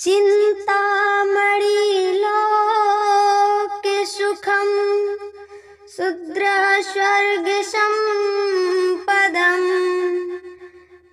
चिंतामणि लोके सुखम शूद्र स्वर्ग संपदम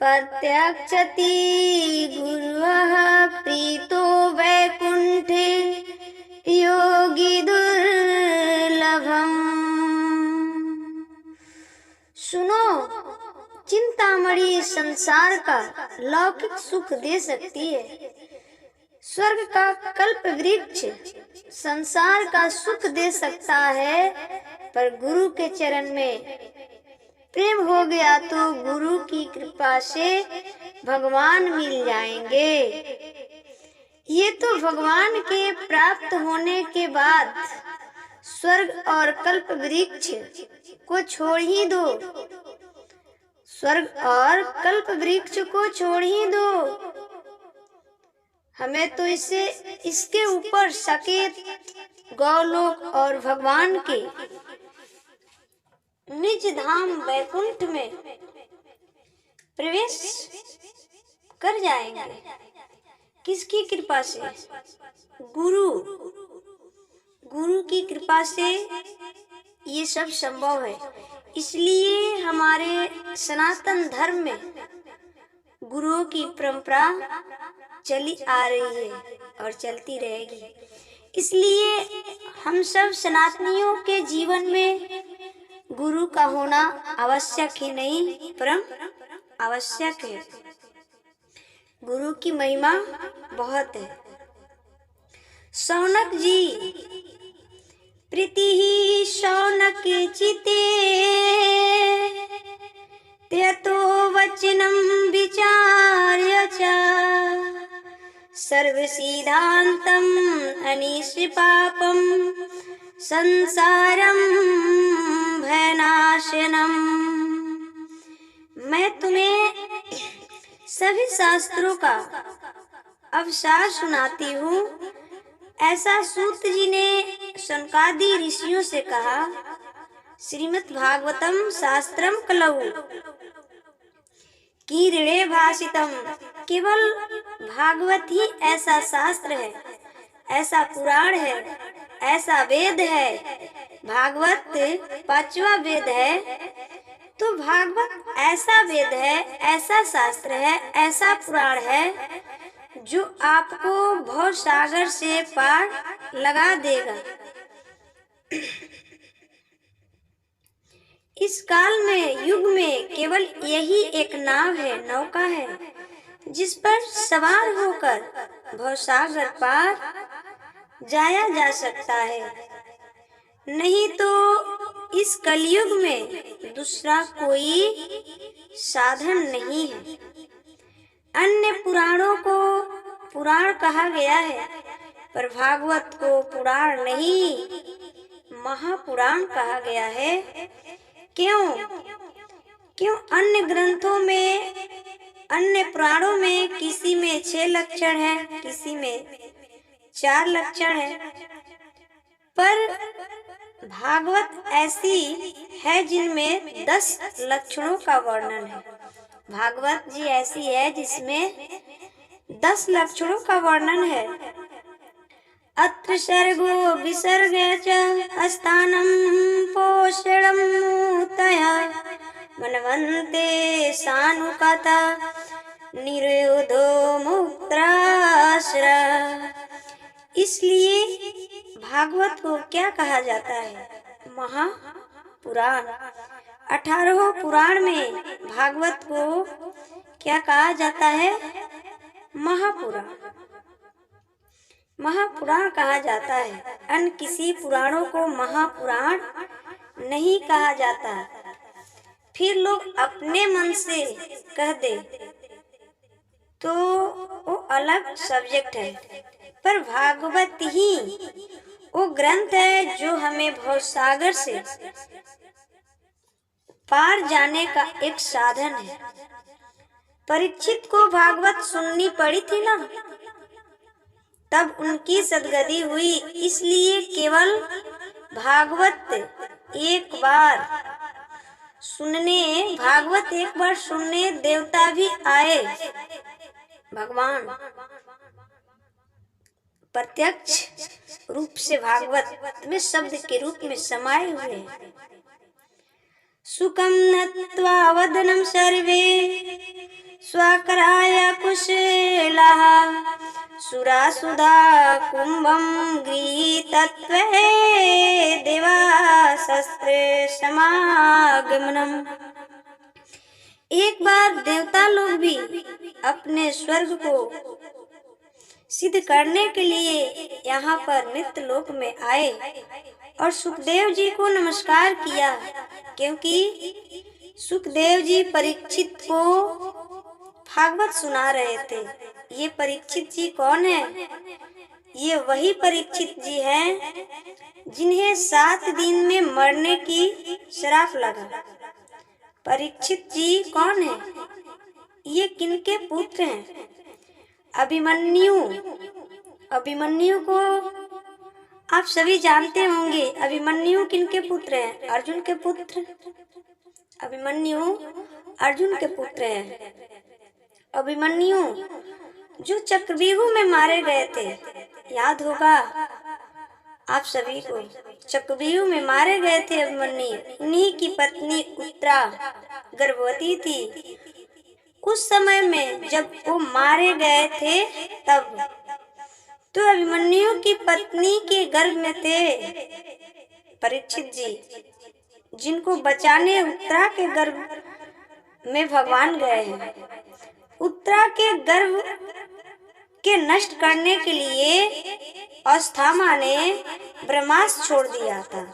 प्रत्यक्षति गुरुः प्रीतो वैकुंठे योगी दुर्लभम। सुनो, चिंतामणि संसार का लौकिक सुख दे सकती है। स्वर्ग का कल्प वृक्ष संसार का सुख दे सकता है, पर गुरु के चरण में प्रेम हो गया तो गुरु की कृपा से भगवान मिल जाएंगे। ये तो भगवान के प्राप्त होने के बाद स्वर्ग और कल्प वृक्ष को छोड़ ही दो। स्वर्ग और कल्प वृक्ष को छोड़ ही दो। हमें तो इसके ऊपर साकेत गौलोक और भगवान के निज धाम वैकुंठ में प्रवेश कर जाएंगे। किसकी कृपा से? गुरु की कृपा से ये सब संभव है। इसलिए हमारे सनातन धर्म में गुरुओं की परंपरा चली आ रही है और चलती रहेगी। इसलिए हम सब सनातनियों के जीवन में गुरु का होना आवश्यक ही नहीं, परम आवश्यक है। गुरु की महिमा बहुत है। शौनक जी, प्रीति शौनक चिते त्यतो वचनम विचार्य च सर्वसिद्धांतम अनिष्पापम संसारम भयनाशनम। मैं तुम्हें सभी शास्त्रों का अवसार सुनाती हूँ। ऐसा सूत जी ने शौनकादि ऋषियों से कहा। श्रीमद् भागवतम शास्त्रम कलऊ कीर्णे भाषितम। केवल भागवत ही ऐसा शास्त्र है, ऐसा पुराण है, ऐसा वेद है। भागवत पांचवा वेद है, तो भागवत ऐसा वेद है, ऐसा शास्त्र है, ऐसा पुराण है जो आपको भव सागर से पार लगा देगा। इस काल में, युग में केवल यही एक नाव है, नौका है, जिस पर सवार होकर भवसागर पार जाया जा सकता है। नहीं तो इस कलयुग में दूसरा कोई साधन नहीं है। अन्य पुराणों को पुराण कहा गया है, पर भागवत को पुराण नहीं, महापुराण कहा गया है। क्यों? अन्य ग्रंथों में, अन्य पुराणों में किसी में 6 लक्षण है, किसी में 4 लक्षण है, पर भागवत ऐसी है जिनमें 10 लक्षणों का वर्णन है। भागवत जी ऐसी है जिसमें 10 लक्षणों का वर्णन है। अत्र सर्गो विसर्ग च स्थानं पोषणं मूतया मनवन्ते सानुकथा निरोधो मुक्ताश्र। इसलिए भागवत को क्या कहा जाता है? महापुराण। 18 पुराण में भागवत को क्या कहा जाता है? महापुराण। महापुराण कहा जाता है। अन्य किसी पुराणों को महापुराण नहीं कहा जाता। फिर लोग अपने मन से कह दे तो वो अलग सब्जेक्ट है, पर भागवत ही वो ग्रंथ है जो हमें भवसागर से पार जाने का एक साधन है। परीक्षित को भागवत सुननी पड़ी थी ना, तब उनकी सद्गति हुई। इसलिए केवल भागवत एक बार सुनने देवता भी आए। भगवान प्रत्यक्ष रूप से भागवत में शब्द के रूप में समाये हुए हैं। सुखम नत्वा वदनम सर्वे स्वाकराय कुशलाः सुरासुधा कुंभम गृहीतत्वे देवाशस्त्रे समागमनम। एक बार देवता लोग भी अपने स्वर्ग को सिद्ध करने के लिए यहाँ पर मृत लोक में आए और सुखदेव जी को नमस्कार किया, क्योंकि सुखदेव जी परीक्षित को भागवत सुना रहे थे। ये परीक्षित जी कौन है? ये वही परीक्षित जी हैं जिन्हें 7 दिन में मरने की श्राप लगा। परीक्षित जी कौन है? ये किनके पुत्र हैं? अभिमन्यु। अभिमन्यु को आप सभी जानते होंगे। अभिमन्यु किनके पुत्र हैं? अर्जुन के पुत्र। अभिमन्यु अर्जुन के पुत्र हैं। अभिमन्यु जो चक्रव्यूह में मारे गए थे, याद होगा आप सभी को। चक्रव्यूह में मारे गए थे अभिमन्यु। उन्हीं की पत्नी उत्तरा गर्भवती थी। उस समय में जब वो मारे गए थे तब तो अभिमन्यु की पत्नी के गर्भ में थे परीक्षित जी, जिनको बचाने उत्तरा के गर्भ में भगवान गए हैं। उत्तरा के गर्भ के नष्ट करने के लिए अस्थामा ने ब्रह्मास्त्र छोड़ दिया था।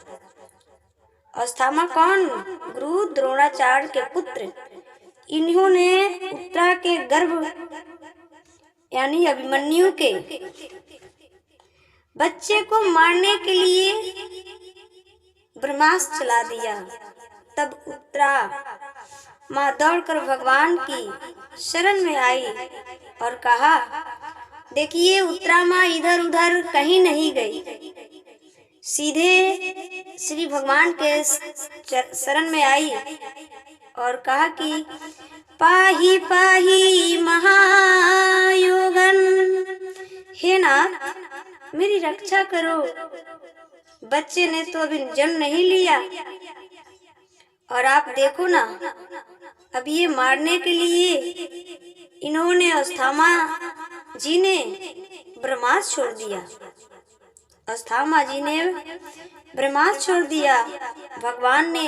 अस्थामा कौन? गुरु द्रोणाचार्य के पुत्र। इन्होंने उत्तरा के गर्भ यानी अभिमन्यु के बच्चे को मारने के लिए ब्रह्मास्त्र चला दिया। तब उत्तरा माँ दौड़कर भगवान की शरण में आई और कहा, देखिए उत्तरा माँ इधर उधर कहीं नहीं गई, सीधे श्री भगवान के शरण में आई और कहा कि पाही पाही महायोगन, हे नाथ मेरी रक्षा करो। बच्चे ने तो अभी जन्म नहीं लिया और आप देखो ना, अब ये मारने के लिए इन्होंने अस्थामा जी ने ब्रह्मास्त्र छोड़ दिया। अस्थामा जी ने ब्रह्मास्त्र छोड़ दिया। भगवान ने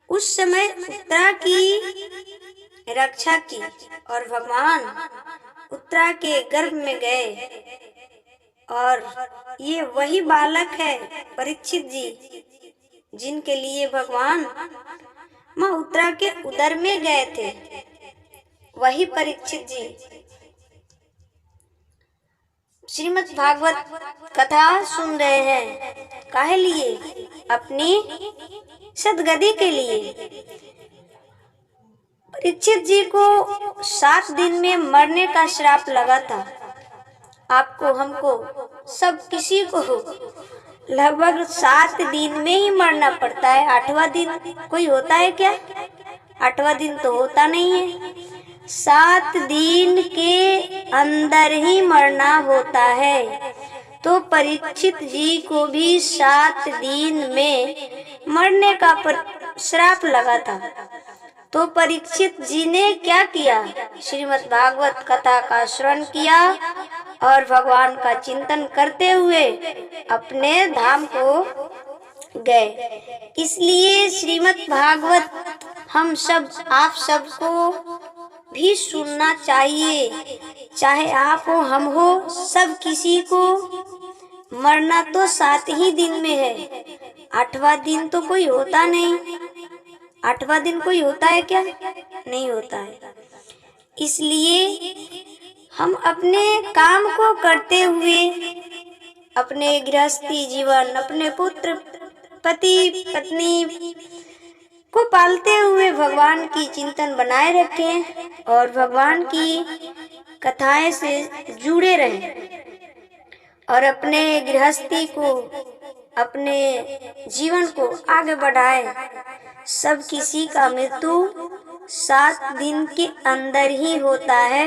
उस समय उत्तरा की रक्षा की और भगवान उत्तरा के गर्भ में गए और ये वही बालक है परीक्षित जी, जिनके लिए भगवान माँ उत्तरा के उदर में गए थे। वही परीक्षित जी श्रीमद् भागवत कथा सुन रहे हैं। काहे लिए? अपनी सदगति के लिए। परीक्षित जी को 7 दिन में मरने का श्राप लगा था। आपको, हमको, सब किसी को लगभग 7 दिन में ही मरना पड़ता है। 8वां दिन कोई होता है क्या? 8वां दिन तो होता नहीं है। 7 दिन के अंदर ही मरना होता है। तो परीक्षित जी को भी 7 दिन में मरने का श्राप लगा था। तो परीक्षित जी ने क्या किया? श्रीमद् भागवत कथा का श्रवण किया और भगवान का चिंतन करते हुए अपने धाम को गए। इसलिए श्रीमद् भागवत हम सब, आप सबको भी सुनना चाहिए। चाहे आप हो, हम हो, सब किसी को मरना तो 7 ही दिन में है। 8वां दिन तो कोई होता नहीं। 8वां दिन कोई होता है क्या? नहीं होता है। इसलिए हम अपने काम को करते हुए, अपने गृहस्थी जीवन, अपने पुत्र पति पत्नी को पालते हुए भगवान की चिंतन बनाए रखें और भगवान की कथाएं से जुड़े रहें और अपने गृहस्थी को, अपने जीवन को आगे बढ़ाएं। सब किसी का मृत्यु 7 दिन के अंदर ही होता है।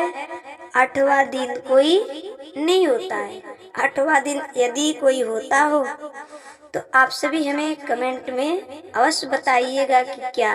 8वां दिन कोई नहीं होता है। 8वां दिन यदि कोई होता हो तो आप सभी हमें कमेंट में अवश्य बताइएगा कि क्या